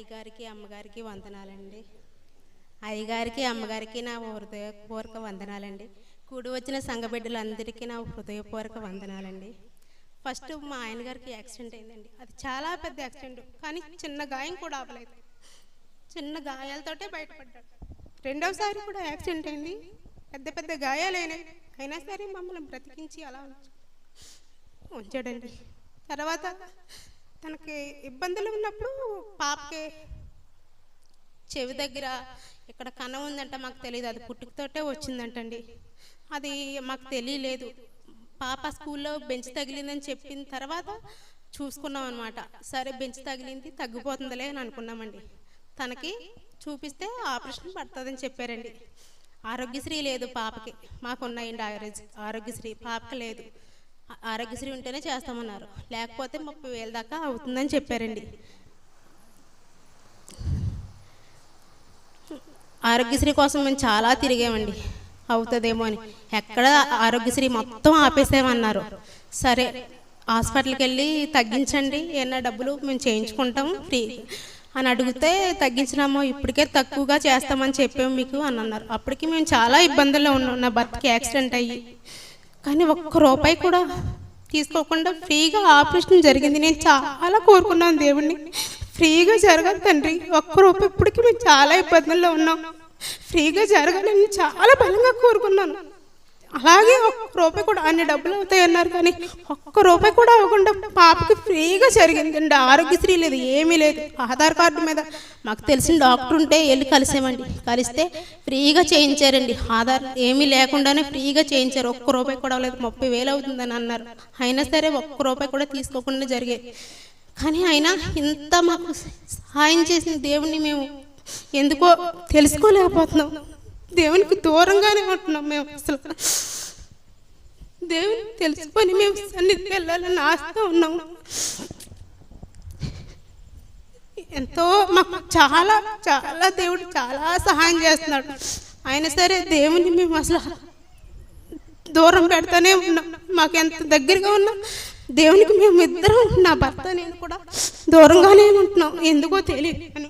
అయ్యగారికి అమ్మగారికి వందనాలండి. అయ్యగారికి అమ్మగారికి నా హృదయపూర్వక వందనాలండి. కూడి వచ్చిన సంఘ బిడ్డలందరికీ నా హృదయపూర్వక వందనాలండి. ఫస్ట్ మా ఆయన గారికి యాక్సిడెంట్ అయిందండి. అది చాలా పెద్ద యాక్సిడెంట్, కానీ చిన్న గాయం కూడా అవ్వలేదు. చిన్న గాయాలతోటే బయటపడ్డాడు. రెండవసారి కూడా యాక్సిడెంట్ అయింది, పెద్ద పెద్ద గాయాలైనాయి. అయినా సరే మమ్మల్ని బ్రతికించి అలా ఉంచాడండి. తర్వాత తనకి ఇబ్బందులు ఉన్నప్పుడు పాపకి చెవి దగ్గర ఇక్కడ కన్నం ఉందంట, మాకు తెలియదు. అది పుట్టుకతోటే వచ్చిందంటండి. అది మాకు తెలియలేదు. పాప స్కూల్లో బెంచ్ తగిలిందని చెప్పిన తర్వాత చూసుకున్నాం అనమాట. సరే బెంచ్ తగిలింది, తగ్గిపోతుందిలే అని అనుకున్నామండి. తనకి చూపిస్తే ఆపరేషన్ పడుతుందని చెప్పారండి. ఆరోగ్యశ్రీ లేదు పాపకి, మాకు ఉన్నాయండి ఆరోగ్యశ్రీ, పాపకి లేదు. ఆరోగ్యశ్రీ ఉంటేనే చేస్తామన్నారు, లేకపోతే 30,000 దాకా అవుతుందని చెప్పారండి. ఆరోగ్యశ్రీ కోసం మేము చాలా తిరిగామండి, అవుతుందేమో అని. ఎక్కడ ఆరోగ్యశ్రీ మొత్తం ఆపేసేమన్నారు. సరే హాస్పిటల్కి వెళ్ళి తగ్గించండి, ఏమన్నా డబ్బులు మేము చేయించుకుంటాము ఫ్రీ అని అడిగితే, తగ్గించినామో ఇప్పటికే తక్కువగా చేస్తామని చెప్పాము మీకు అని అన్నారు. అప్పటికి మేము చాలా ఇబ్బందుల్లో ఉన్నాం. నా భర్తకి యాక్సిడెంట్ అయ్యి, కానీ ఒక్క రూపాయి కూడా తీసుకోకుండా ఫ్రీగా ఆపరేషన్ జరిగింది. నేను చాలా కోరుకున్నాను దేవుణ్ణి, ఫ్రీగా జరగదు తండ్రి, ఒక్క రూపాయి. ఇప్పటికీ మేము చాలా ఇబ్బందుల్లో ఉన్నాం, ఫ్రీగా జరగాలని చాలా బలంగా కోరుకున్నాను. అలాగే ఒక్క రూపాయి కూడా, అన్ని డబ్బులు అవుతాయి అన్నారు, కానీ ఒక్క రూపాయి కూడా అవ్వకుండా పాపకి ఫ్రీగా జరిగిందండి. ఆరోగ్యశ్రీ లేదు, ఏమీ లేదు. ఆధార్ కార్డు మీద మాకు తెలిసిన డాక్టర్ ఉంటే వెళ్ళి కలిసామండి. కలిస్తే ఫ్రీగా చేయించారండి. ఆధార్ ఏమీ లేకుండానే ఫ్రీగా చేయించారు. ఒక్క రూపాయి కూడా అవ్వలేదు. 30,000 అవుతుందని అన్నారు. అయినా సరే ఒక్క రూపాయి కూడా తీసుకోకుండా జరిగేది. కానీ అయినా ఇంత మాకు సహాయం చేసిన దేవుణ్ణి మేము ఎందుకో తెలుసుకోలేకపోతున్నాం. దేవునికి దూరంగానే ఉంటున్నాం మేము. అసలు దేవుని తెలుసుకొని మేము సన్నిధికి వెళ్ళాలని ఆశతో ఉన్నాము. ఎంతో మాకు చాలా చాలా దేవుడు చాలా సహాయం చేస్తున్నాడు. అయినా సరే దేవుని మేము అసలు దూరం పెడతానే ఉన్నాం. మాకు ఎంత దగ్గరగా ఉన్నాం దేవునికి మేము ఇద్దరం, నా భర్త నేను కూడా దూరంగానే ఉంటున్నాం, ఎందుకో తెలియదు అని.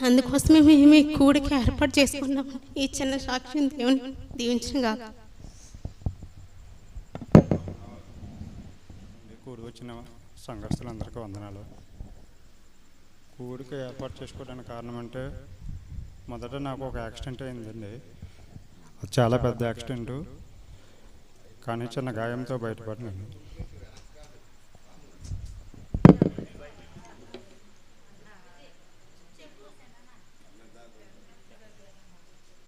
అందుకోసమే మేము ఈ కూడికి ఏర్పాటు చేసుకున్నాం. ఈ చిన్న సాక్ష్యం దేవుని దీవించిన కాక. కూడి వచ్చిన సంఘస్థులందరికీ వందనాలు. కూడికి ఏర్పాటు చేసుకోవడానికి కారణం అంటే, మొదట నాకు ఒక యాక్సిడెంట్ అయిందండి. అది చాలా పెద్ద యాక్సిడెంటు, కానీ చిన్న గాయంతో బయటపడినాను.